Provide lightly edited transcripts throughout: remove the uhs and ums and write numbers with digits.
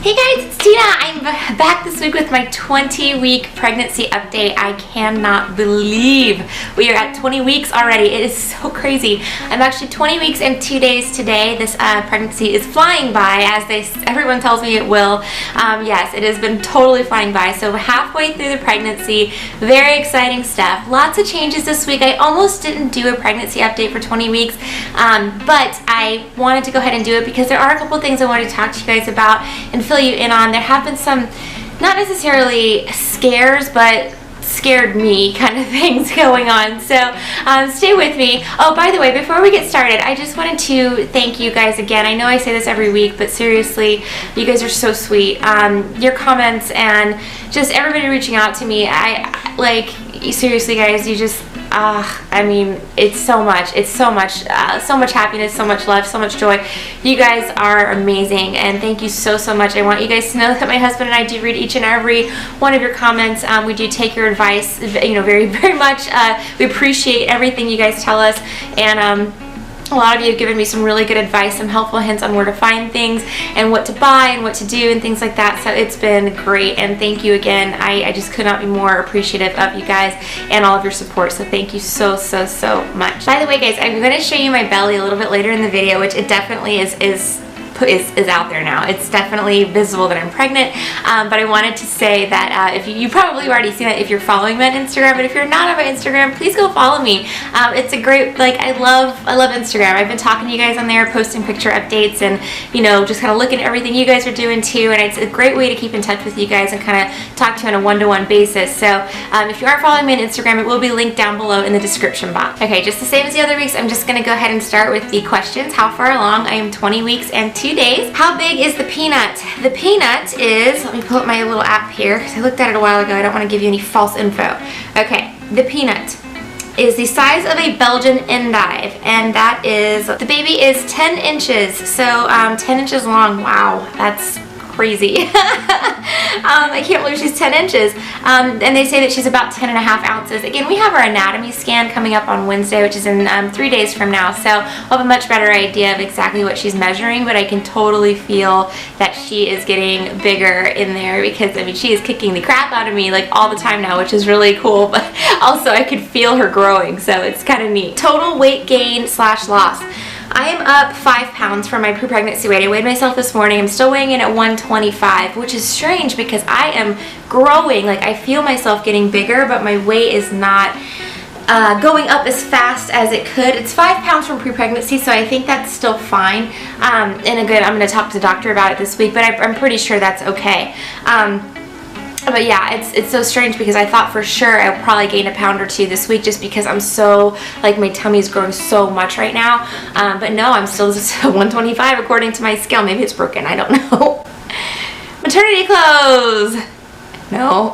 Hey guys, it's Tina. I'm back this week with my 20-week pregnancy update. I cannot believe we are at 20 weeks already. It is so crazy. I'm actually 20 weeks and 2 days today. This pregnancy is flying by, as everyone tells me it will. Yes, it has been totally flying by. So halfway through the pregnancy, very exciting stuff. Lots of changes this week. I almost didn't do a pregnancy update for 20 weeks, but I wanted to go ahead and do it because there are a couple things I wanted to talk to you guys about and fill you in on. There have been some, not necessarily scares, but scared me kind of things going on. So stay with me. Oh, by the way, before we get started, I just wanted to thank you guys again. I know I say this every week, but seriously, you guys are so sweet. Your comments and just everybody reaching out to me, seriously guys, you just, I mean, it's so much happiness, so much love, so much joy. You guys are amazing, and thank you so much. I want you guys to know that my husband and I do read each and every one of your comments. We do take your advice, very much. We appreciate everything you guys tell us, and a lot of you have given me some really good advice, some helpful hints on where to find things and what to buy and what to do and things like that. So it's been great, and thank you again. I just could not be more appreciative of you guys and all of your support. So thank you so much. By the way, guys, I'm going to show you my belly a little bit later in the video, which it definitely is out there now. It's definitely visible that I'm pregnant, but I wanted to say that if you probably already seen it if you're following me on Instagram, but if you're not on my Instagram, please go follow me. It's a great, I love Instagram. I've been talking to you guys on there, posting picture updates, and just kind of looking at everything you guys are doing too, and it's a great way to keep in touch with you guys and kind of talk to you on a one-to-one basis. So if you aren't following me on Instagram, it will be linked down below in the description box. Okay, just the same as the other weeks, I'm just going to go ahead and start with the questions. How far along? I am 20 weeks and 2 days. How big is the peanut? The peanut is, let me pull up my little app here because I looked at it a while ago. I don't want to give you any false info. Okay, the peanut is the size of a Belgian endive, and that is, the baby is 10 inches, so 10 inches long. Wow, that's crazy. I can't believe she's 10 inches. And they say that she's about 10 and a half ounces. Again, we have our anatomy scan coming up on Wednesday, which is in 3 days from now, so we'll have a much better idea of exactly what she's measuring, but I can totally feel that she is getting bigger in there because, I mean, she is kicking the crap out of me all the time now, which is really cool, but also I could feel her growing, so it's kind of neat. Total weight gain / loss. I am up 5 pounds from my pre-pregnancy weight. I weighed myself this morning. I'm still weighing in at 125, which is strange because I am growing. I feel myself getting bigger, but my weight is not going up as fast as it could. It's 5 pounds from pre-pregnancy, so I think that's still fine. And again, I'm going to talk to the doctor about it this week, but I'm pretty sure that's okay. But yeah, it's so strange because I thought for sure I would probably gain a pound or 2 this week just because I'm so, my tummy's growing so much right now. But no, I'm still just 125 according to my scale. Maybe it's broken, I don't know. Maternity clothes. No.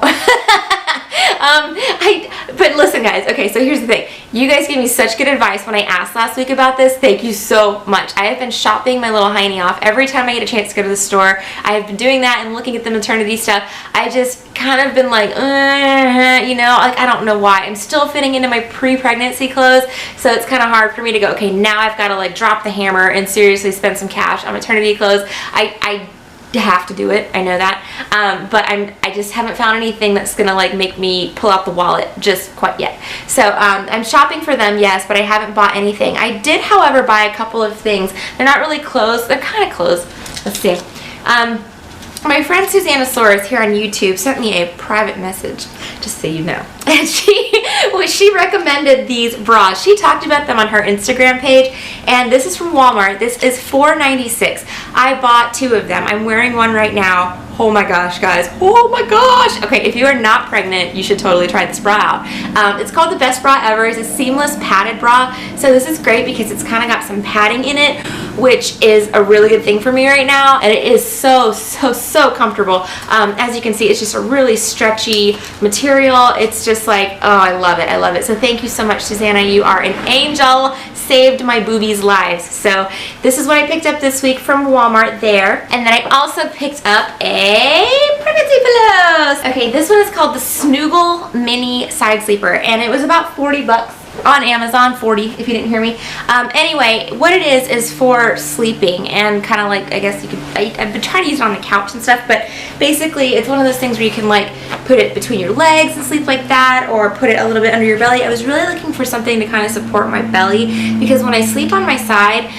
But listen guys, okay, so here's the thing. You guys gave me such good advice when I asked last week about this. Thank you so much. I have been shopping my little hiney off every time I get a chance to go to the store. I have been doing that and looking at the maternity stuff. I just kind of been I don't know why. I'm still fitting into my pre-pregnancy clothes, so it's kind of hard for me to go, okay, now I've got to drop the hammer and seriously spend some cash on maternity clothes. I have to do it, I know that, but I just haven't found anything that's gonna make me pull out the wallet just quite yet. So I'm shopping for them, yes, but I haven't bought anything. I did, however, buy a couple of things. They're not really clothes, they're kind of clothes. Let's see. My friend Susannasaurus here on YouTube sent me a private message, just so you know. And she recommended these bras. She talked about them on her Instagram page, and this is from Walmart. This is $4.96. I bought 2 of them. I'm wearing one right now. Oh my gosh, guys. Oh my gosh. Okay, if you are not pregnant, you should totally try this bra out. It's called the best bra ever. It's a seamless padded bra. So this is great because it's kind of got some padding in it, which is a really good thing for me right now. And it is so comfortable. As you can see, it's just a really stretchy material. It's just oh, I love it. I love it. So thank you so much, Susanna. You are an angel. Saved my boobies' lives. So this is what I picked up this week from Walmart there. And then I also picked up a pregnancy pillows. Okay, this one is called the Frugal Mini Side Sleeper, and it was about 40 bucks. on Amazon, 40 if you didn't hear me. Anyway, what it is for sleeping and kind of like, I guess you could, I've been trying to use it on the couch and stuff, but basically it's one of those things where you can like put it between your legs and sleep like that, or put it a little bit under your belly. I was really looking for something to kind of support my belly, because when I sleep on my side,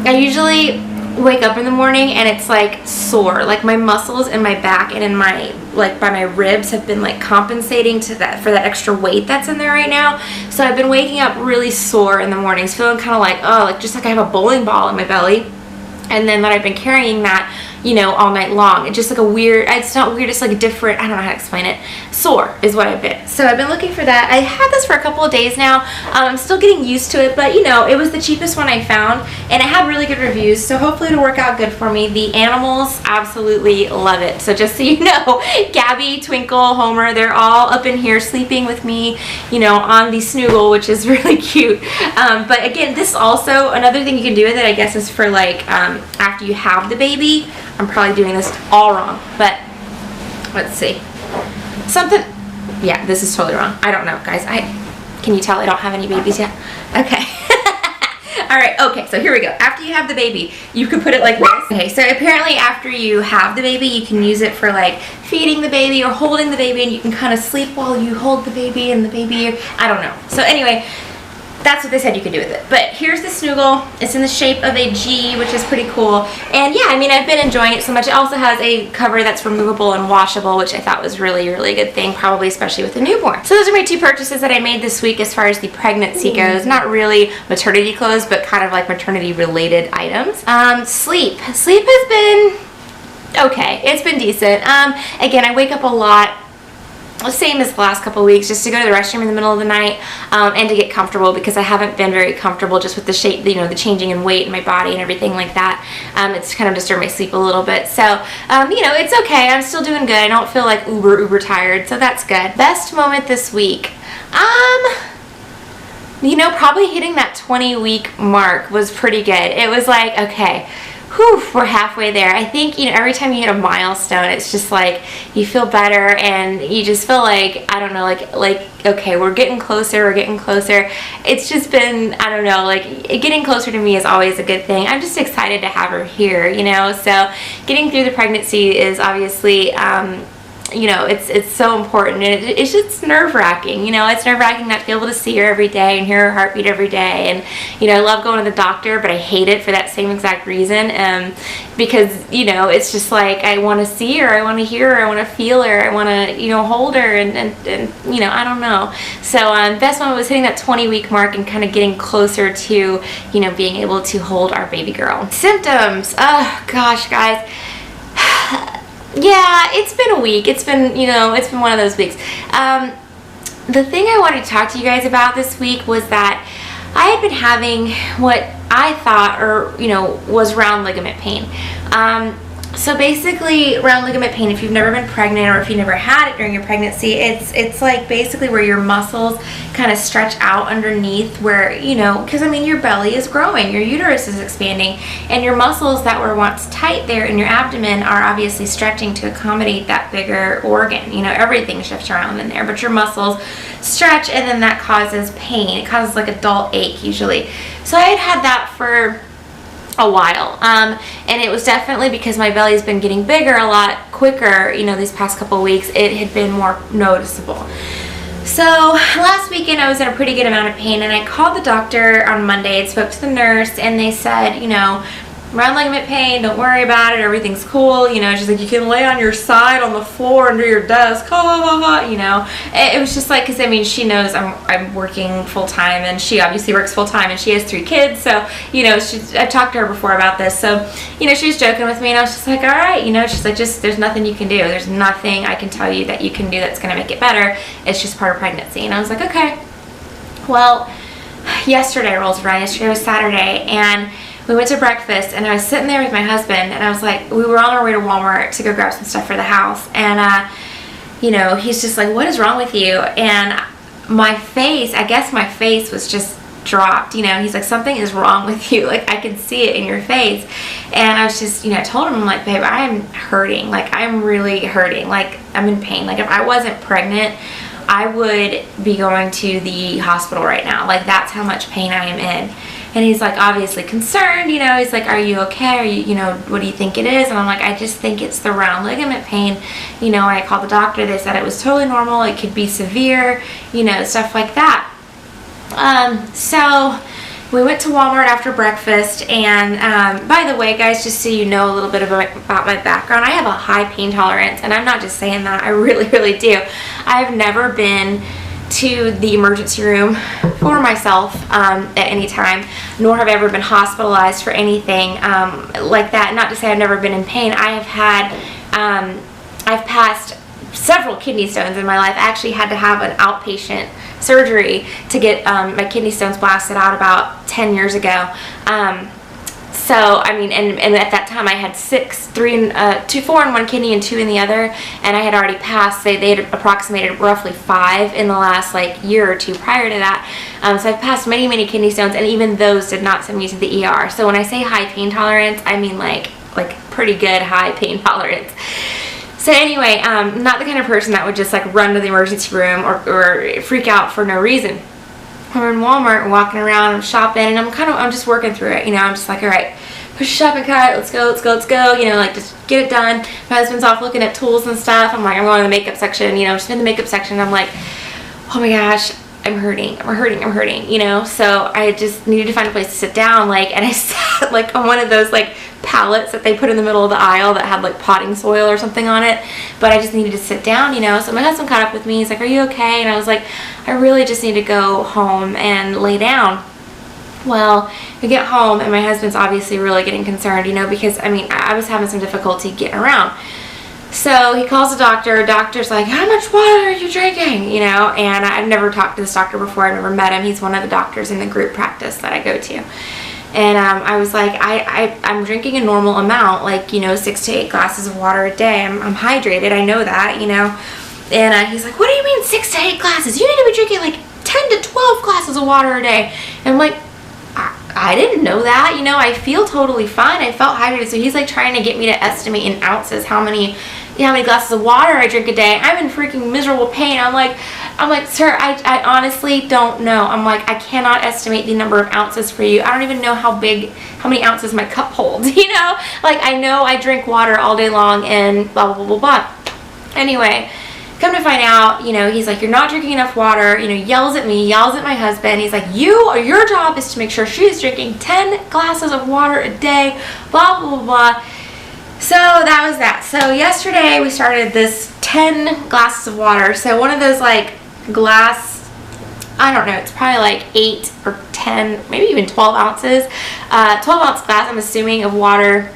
I usually wake up in the morning and it's like sore, like my muscles in my back and in my, like by my ribs have been like compensating to that, for that extra weight that's in there right now. So I've been waking up really sore in the mornings, feeling kind of like, oh, like just like I have a bowling ball in my belly, and then that I've been carrying that, you know, all night long. It's just like a weird, it's not weird, it's like a different, I don't know how to explain it. Sore is what I've been. So I've been looking for that. I had this for a couple of days now. I'm still getting used to it, but you know, it was the cheapest one I found, and it had really good reviews, so hopefully it'll work out good for me. The animals absolutely love it. So just so you know, Gabby, Twinkle, Homer, they're all up in here sleeping with me, you know, on the Snuggle, which is really cute. But again, this also, another thing you can do with it, I guess, is for like, after you have the baby. I'm probably doing this all wrong, but let's see. Something, yeah, this is totally wrong. I don't know, guys. Can you tell I don't have any babies yet? Okay. All right, okay, so here we go. After you have the baby, you can put it like this. Okay, so apparently after you have the baby, you can use it for like feeding the baby or holding the baby, and you can kind of sleep while you hold the baby and the baby, I don't know. So anyway, that's what they said you could do with it. But here's the Snuggle. It's in the shape of a G, which is pretty cool. And yeah, I mean, I've been enjoying it so much. It also has a cover that's removable and washable, which I thought was really, really good thing, probably especially with a newborn. So those are my two purchases that I made this week as far as the pregnancy goes. Not really maternity clothes, but kind of like maternity related items. Sleep. Sleep has been okay. It's been decent. Again, I wake up a lot. Same as the last couple of weeks, just to go to the restroom in the middle of the night, and to get comfortable, because I haven't been very comfortable just with the shape, you know, the changing in weight in my body and everything like that. It's kind of disturbed my sleep a little bit. So, you know, it's okay. I'm still doing good. I don't feel like uber tired, so that's good. Best moment this week. You know, probably hitting that 20-week mark was pretty good. It was like, okay, whew, we're halfway there. I think, you know, every time you hit a milestone, it's just like you feel better, and you just feel like, I don't know, like okay, we're getting closer, It's just been, I don't know, like getting closer to me is always a good thing. I'm just excited to have her here, you know. So getting through the pregnancy is obviously you know, it's so important, and it's just nerve-wracking, you know. It's nerve-wracking not to be able to see her every day and hear her heartbeat every day. And you know, I love going to the doctor, but I hate it for that same exact reason, because you know, it's just like I want to see her, I want to hear her, I want to feel her, I want to, you know, hold her, and you know, I don't know. So best one was hitting that 20-week mark and kind of getting closer to, you know, being able to hold our baby girl. Symptoms, oh gosh, guys. Yeah, it's been a week. It's been, you know, it's been one of those weeks. The thing I wanted to talk to you guys about this week was that I had been having what I thought, or, you know, was round ligament pain. So basically, round ligament pain, if you've never been pregnant or if you never had it during your pregnancy, it's like basically where your muscles kind of stretch out underneath, where, you know, because I mean, your belly is growing, your uterus is expanding, and your muscles that were once tight there in your abdomen are obviously stretching to accommodate that bigger organ. You know, everything shifts around in there, but your muscles stretch, and then that causes pain. It causes like a dull ache usually. So I had that for a while, and it was definitely because my belly's been getting bigger a lot quicker, you know, these past couple of weeks. It had been more noticeable. So last weekend I was in a pretty good amount of pain, and I called the doctor on Monday and spoke to the nurse, and they said, you know, round ligament pain, don't worry about it, everything's cool, you know. She's like, you can lay on your side on the floor under your desk, you know. It was just like, because I mean, she knows I'm working full-time, and she obviously works full-time, and she has 3 kids, so, you know, I've talked to her before about this, so, you know, she was joking with me, and I was just like, all right, you know. She's like, just, there's nothing you can do, there's nothing I can tell you that you can do that's going to make it better, it's just part of pregnancy. And I was like, okay. Well, yesterday rolls around. Yesterday was Saturday, and we went to breakfast, and I was sitting there with my husband, and I was like, we were on our way to Walmart to go grab some stuff for the house, and you know, he's just like, what is wrong with you? And my face, I guess my face was just dropped, you know. He's like, something is wrong with you, like I can see it in your face. And I was just, you know, I told him, I'm like, babe, I am hurting, like I'm really hurting, like I'm in pain. Like if I wasn't pregnant, I would be going to the hospital right now. Like, that's how much pain I am in. And he's like, obviously concerned, you know, he's like, are you okay? Are you, you know, what do you think it is? And I'm like, I just think it's the round ligament pain. You know, I called the doctor, they said it was totally normal, it could be severe, you know, stuff like that. So we went to Walmart after breakfast, and by the way, guys, just so you know a little bit about my background, I have a high pain tolerance, and I'm not just saying that, I really, really do. I've never been to the emergency room for myself at any time, nor have I ever been hospitalized for anything like that. Not to say I've never been in pain. I've passed several kidney stones in my life. I actually had to have an outpatient surgery to get my kidney stones blasted out about 10 years ago. So, I mean, and at that time I had 4 in one kidney and 2 in the other, and I had already passed, they had approximated roughly 5 in the last like year or 2 prior to that. So I've passed many, many kidney stones, and even those did not send me to the ER. So when I say high pain tolerance, I mean like pretty good high pain tolerance. So anyway, not the kind of person that would just like run to the emergency room or freak out for no reason. We're in Walmart, walking around, I'm shopping, and I'm just working through it, you know. I'm just like, all right, push the shopping cart, let's go, you know, like just get it done. My husband's off looking at tools and stuff. I'm like, I'm going to the makeup section, you know, just in the makeup section. I'm like, oh my gosh, I'm hurting, you know. So I just needed to find a place to sit down, like, and I sat like on one of those like pallets that they put in the middle of the aisle that had like potting soil or something on it, but I just needed to sit down, you know. So my husband caught up with me. He's like, are you okay? And I was like, I really just need to go home and lay down. Well, we get home, and my husband's obviously really getting concerned, you know, because I mean, I was having some difficulty getting around. So he calls the doctor. Doctor's like, how much water are you drinking? You know, and I've never talked to this doctor before. I've never met him. He's one of the doctors in the group practice that I go to. And I was like, I'm drinking a normal amount, like, you know, 6 to 8 glasses of water a day. I'm hydrated. I know that, you know. And he's like, what do you mean 6 to 8 glasses? You need to be drinking like 10 to 12 glasses of water a day. And I'm like, I didn't know that, you know. I feel totally fine. I felt hydrated. So he's like trying to get me to estimate in ounces how many glasses of water I drink a day. I'm in freaking miserable pain. I'm like, sir, I honestly don't know. I'm like, I cannot estimate the number of ounces for you. I don't even know how many ounces my cup holds, you know. Like, I know I drink water all day long and blah, blah, blah, blah. Anyway, come to find out, you know, he's like, you're not drinking enough water, you know, yells at me, yells at my husband. He's like, your job is to make sure she's drinking 10 glasses of water a day, blah, blah, blah, blah. So that was that. So yesterday we started this 10 glasses of water. So one of those like glass, I don't know, it's probably like 8 or 10, maybe even 12 ounces, 12 ounce glass, I'm assuming, of water.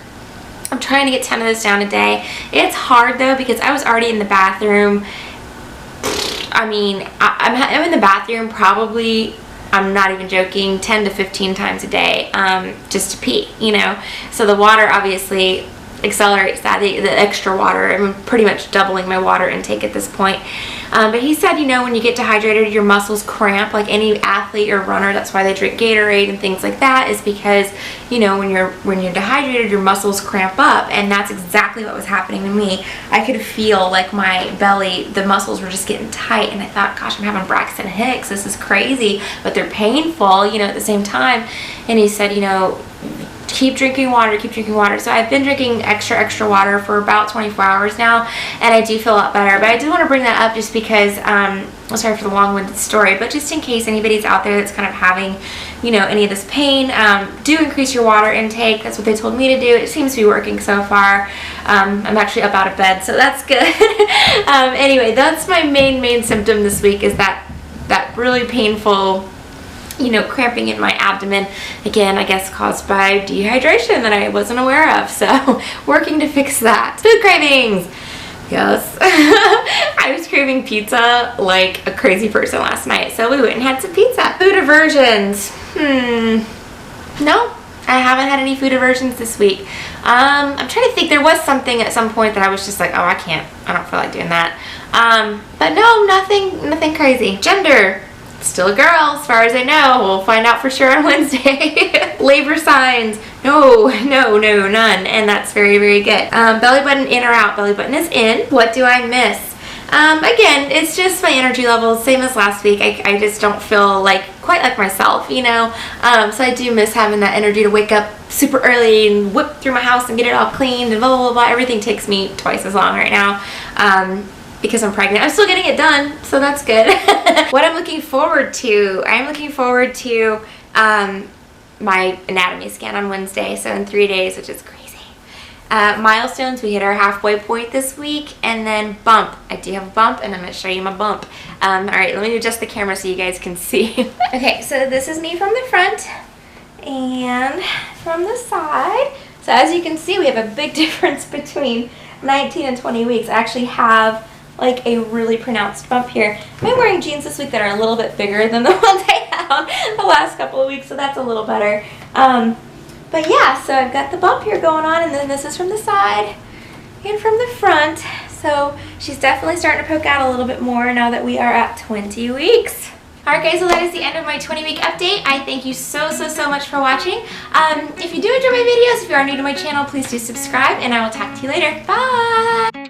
I'm trying to get 10 of those down a day. It's hard though, because I was already in the bathroom. I mean, I'm in the bathroom probably, I'm not even joking, 10 to 15 times a day, just to pee, you know. So the water obviously accelerates that, the extra water. I'm pretty much doubling my water intake at this point. But he said, you know, when you get dehydrated, your muscles cramp, like any athlete or runner. That's why they drink Gatorade and things like that, is because, you know, when you're dehydrated, your muscles cramp up, and that's exactly what was happening to me. I could feel like my belly, the muscles were just getting tight, and I thought, gosh, I'm having Braxton Hicks. This is crazy, but they're painful, you know, at the same time. And he said, you know, keep drinking water. So I've been drinking extra water for about 24 hours now, and I do feel a lot better. But I do want to bring that up just because, sorry for the long-winded story, but just in case anybody's out there that's kind of having, you know, any of this pain, do increase your water intake. That's what they told me to do. It seems to be working so far. I'm actually up out of bed, so that's good. Anyway, that's my main symptom this week, is that really painful, you know, cramping in my abdomen, again, I guess caused by dehydration that I wasn't aware of. So working to fix that. Food cravings. Yes. I was craving pizza like a crazy person last night, so we went and had some pizza. Food aversions. No, I haven't had any food aversions this week. I'm trying to think. There was something at some point that I was just like, oh, I don't feel like doing that. But no, nothing crazy. Gender. Still a girl, as far as I know. We'll find out for sure on Wednesday. Labor signs. No, none. And that's very, very good. Belly button in or out? Belly button is in. What do I miss? Again, it's just my energy levels, same as last week. I just don't feel like quite like myself, you know. So I do miss having that energy to wake up super early and whip through my house and get it all cleaned and blah, blah, blah, blah. Everything takes me twice as long right now. Because I'm pregnant. I'm still getting it done, so that's good. What I'm looking forward to, I'm looking forward to my anatomy scan on Wednesday, so in 3 days, which is crazy. Milestones, we hit our halfway point this week, and then bump. I do have a bump, and I'm going to show you my bump. All right, let me adjust the camera so you guys can see. Okay, so this is me from the front and from the side. So as you can see, we have a big difference between 19 and 20 weeks. I actually have like a really pronounced bump here. I'm wearing jeans this week that are a little bit bigger than the ones I had on the last couple of weeks, so that's a little better. But yeah, so I've got the bump here going on, and then this is from the side and from the front. So she's definitely starting to poke out a little bit more now that we are at 20 weeks. Alright guys, so that is the end of my 20-week update. I thank you so much for watching. If you do enjoy my videos, if you are new to my channel, please do subscribe, and I will talk to you later. Bye!